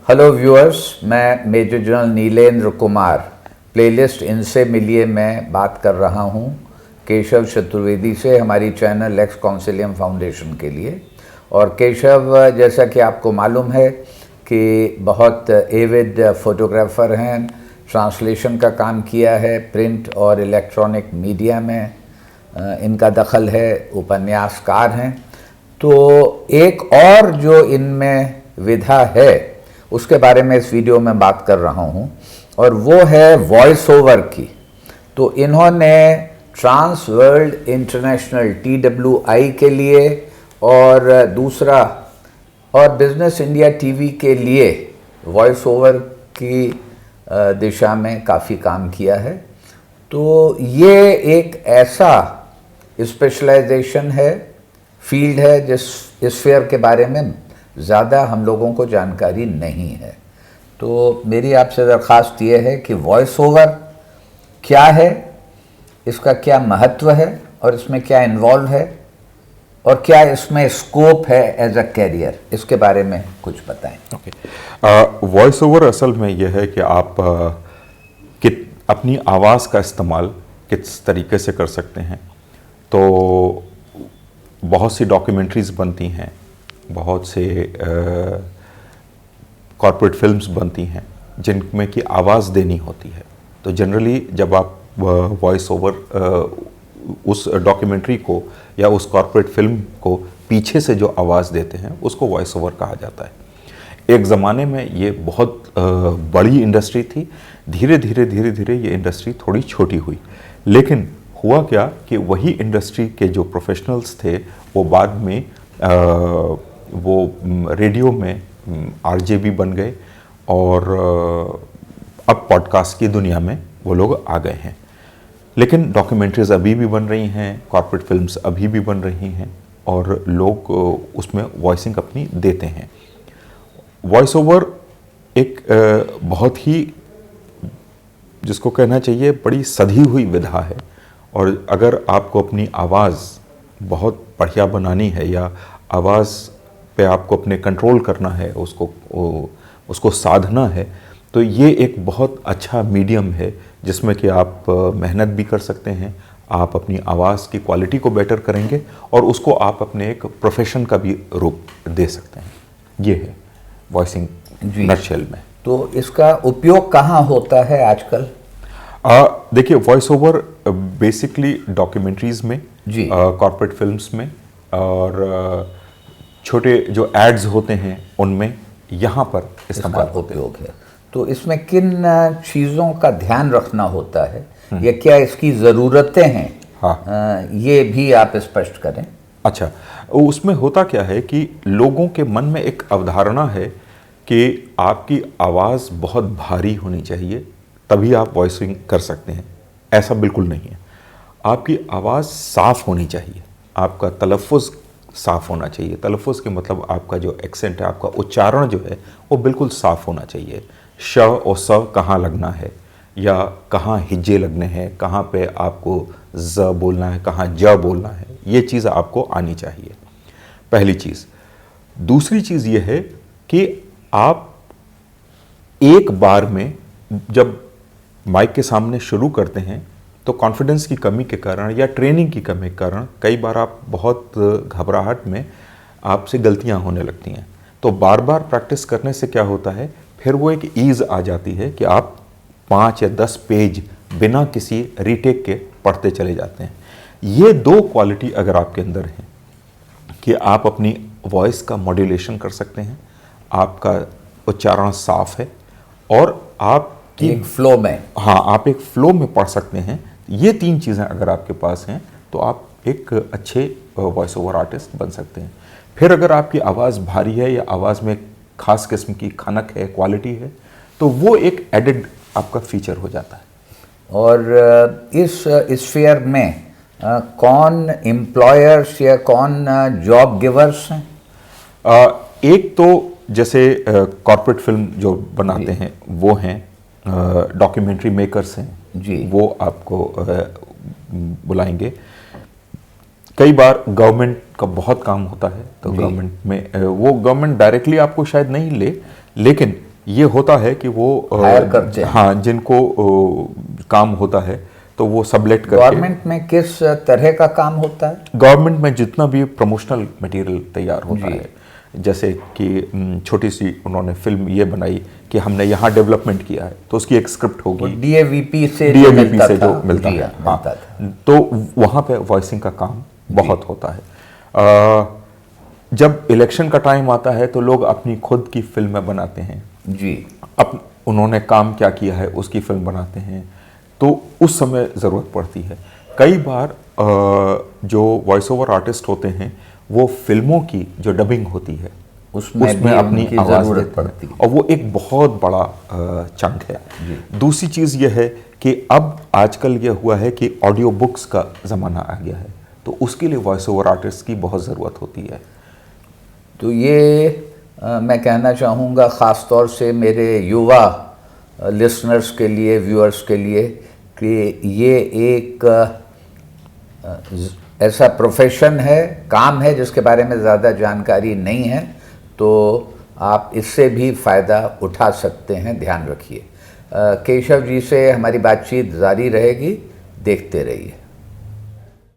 Hello viewers, मैं major general Nilendra Kumar playlist इनसे मिलिए मैं बात कर रहा हूं केशव चतुर्वेदी से हमारी चैनल एक्स कॉन्सिलियम फाउंडेशन के लिए। और केशव, जैसा कि आपको मालूम है कि बहुत एविड फोटोग्राफर हैं, ट्रांसलेशन का काम किया है, प्रिंट और इलेक्ट्रॉनिक मीडिया में इनका दखल है, उपन्यासकार हैं। तो एक और जो इनमें विधा है उसके बारे में इस वीडियो में बात कर रहा हूँ, और वो है वॉइस ओवर की। तो इन्होंने ट्रांस वर्ल्ड इंटरनेशनल TWI के लिए और दूसरा और बिजनेस इंडिया टीवी के लिए वॉइस ओवर की दिशा में काफ़ी काम किया है। तो ये एक ऐसा स्पेशलाइजेशन है, फील्ड है जिस स्फीयर के बारे में ज़्यादा हम लोगों को जानकारी नहीं है। तो मेरी आपसे दरख्वास्त ये है कि वॉइस ओवर क्या है, इसका क्या महत्व है और इसमें क्या इन्वॉल्व है और क्या इसमें स्कोप है एज अ कैरियर, इसके बारे में कुछ बताएं। ओके, वॉइस ओवर असल में यह है कि आप अपनी आवाज़ का इस्तेमाल किस तरीके से कर सकते हैं। तो बहुत सी डॉक्यूमेंट्रीज़ बनती हैं, बहुत से कॉर्पोरेट फिल्म्स बनती हैं जिनमें कि आवाज़ देनी होती है। तो जनरली जब आप वॉइस ओवर उस डॉक्यूमेंट्री को या उस कॉर्पोरेट फिल्म को पीछे से जो आवाज़ देते हैं उसको वॉइस ओवर कहा जाता है। एक ज़माने में ये बहुत बड़ी इंडस्ट्री थी। धीरे धीरे ये इंडस्ट्री थोड़ी छोटी हुई, लेकिन हुआ क्या कि वही इंडस्ट्री के जो प्रोफेशनल्स थे वो बाद में वो रेडियो में RJ भी बन गए और अब पॉडकास्ट की दुनिया में वो लोग आ गए हैं। लेकिन डॉक्यूमेंट्रीज अभी भी बन रही हैं, कॉर्पोरेट फिल्म्स अभी भी बन रही हैं और लोग उसमें वॉइसिंग अपनी देते हैं। वॉइस ओवर एक बहुत ही, जिसको कहना चाहिए, बड़ी सधी हुई विधा है। और अगर आपको अपनी आवाज़ बहुत बढ़िया बनानी है या आवाज़ पे आपको अपने कंट्रोल करना है, उसको साधना है, तो ये एक बहुत अच्छा मीडियम है जिसमें कि आप मेहनत भी कर सकते हैं, आप अपनी आवाज़ की क्वालिटी को बेटर करेंगे और उसको आप अपने एक प्रोफेशन का भी रूप दे सकते हैं। ये है वॉइसिंग नटशेल में। तो इसका उपयोग कहाँ होता है आजकल? देखिए, वॉइस ओवर बेसिकली डॉक्यूमेंट्रीज़ में, कॉर्पोरेट फिल्म्स में और छोटे जो एड्स होते हैं उनमें, यहाँ पर इसका उपयोग है। तो इसमें किन चीज़ों का ध्यान रखना होता है या क्या इसकी ज़रूरतें हैं? हाँ, ये भी आप स्पष्ट करें। अच्छा, उसमें होता क्या है कि लोगों के मन में एक अवधारणा है कि आपकी आवाज़ बहुत भारी होनी चाहिए तभी आप वॉइसिंग कर सकते हैं। ऐसा बिल्कुल नहीं है। आपकी आवाज़ साफ़ होनी चाहिए, आपका तलफ़ुज़ साफ़ होना चाहिए। तलफ़ुज़ के मतलब आपका जो एक्सेंट है, आपका उच्चारण जो है वो बिल्कुल साफ़ होना चाहिए। श और स कहाँ लगना है या कहाँ हिज्जे लगने हैं, कहाँ पे आपको ज बोलना है, कहाँ ज बोलना है, ये चीज़ आपको आनी चाहिए, पहली चीज़। दूसरी चीज़ ये है कि आप एक बार में जब माइक के सामने शुरू करते हैं तो कॉन्फिडेंस की कमी के कारण या ट्रेनिंग की कमी के कारण कई बार आप बहुत घबराहट में आपसे गलतियां होने लगती हैं। तो बार बार प्रैक्टिस करने से क्या होता है, फिर वो एक ईज़ आ जाती है कि आप 5 या 10 पेज बिना किसी रीटेक के पढ़ते चले जाते हैं। ये दो क्वालिटी अगर आपके अंदर है कि आप अपनी वॉइस का मॉड्यूलेशन कर सकते हैं, आपका उच्चारण साफ है और आप एक फ्लो में, हाँ, आप एक फ्लो में पढ़ सकते हैं। ये तीन चीज़ें अगर आपके पास हैं तो आप एक अच्छे वॉइस ओवर आर्टिस्ट बन सकते हैं। फिर अगर आपकी आवाज़ भारी है या आवाज़ में खास किस्म की खनक है, क्वालिटी है, तो वो एक एडेड आपका फीचर हो जाता है। और इस स्फीयर में कौन एम्प्लॉयर्स या कौन जॉब गिवर्स हैं? एक तो जैसे कॉर्पोरेट फिल्म जो बनाते हैं वो हैं, डॉक्यूमेंट्री मेकर्स हैं जी, वो आपको बुलाएंगे। कई बार गवर्नमेंट का बहुत काम होता है तो गवर्नमेंट में वो गवर्नमेंट डायरेक्टली आपको शायद नहीं ले, लेकिन ये होता है कि वो हायर करते हैं। हाँ, जिनको काम होता है तो वो सबलेट करके। गवर्नमेंट में किस तरह का काम होता है? गवर्नमेंट में जितना भी प्रमोशनल मटेरियल तैयार होता जी। है, जैसे कि छोटी सी उन्होंने फिल्म ये बनाई कि हमने यहाँ डेवलपमेंट किया है, तो उसकी एक स्क्रिप्ट होगी, डीएवीपी से डीएवीपी से जो मिलता जी है, हाँ, हाँ, मिलता था। तो वहाँ पे वॉइसिंग का काम बहुत होता है। जब इलेक्शन का टाइम आता है तो लोग अपनी खुद की फिल्में बनाते हैं, जी। उन्होंने काम क्या किया है उसकी फिल्म बनाते हैं, तो उस समय ज़रूरत पड़ती है। कई बार जो वॉइस ओवर आर्टिस्ट होते हैं वो फिल्मों की जो डबिंग होती है उसमें भी अपनी उनकी आवाज़ ज़रूरत देते हैं, पड़ती है। और वो एक बहुत बड़ा चंक है। दूसरी चीज़ ये है कि अब आजकल ये हुआ है कि ऑडियो बुक्स का ज़माना आ गया है, तो उसके लिए वॉइस ओवर आर्टिस्ट की बहुत ज़रूरत होती है। तो ये मैं कहना चाहूँगा ख़ास तौर से मेरे युवा लिसनर्स के लिए, व्यूअर्स के लिए, कि ये एक ऐसा प्रोफेशन है, काम है जिसके बारे में ज़्यादा जानकारी नहीं है, तो आप इससे भी फ़ायदा उठा सकते हैं, ध्यान रखिए। केशव जी से हमारी बातचीत जारी रहेगी, देखते रहिए।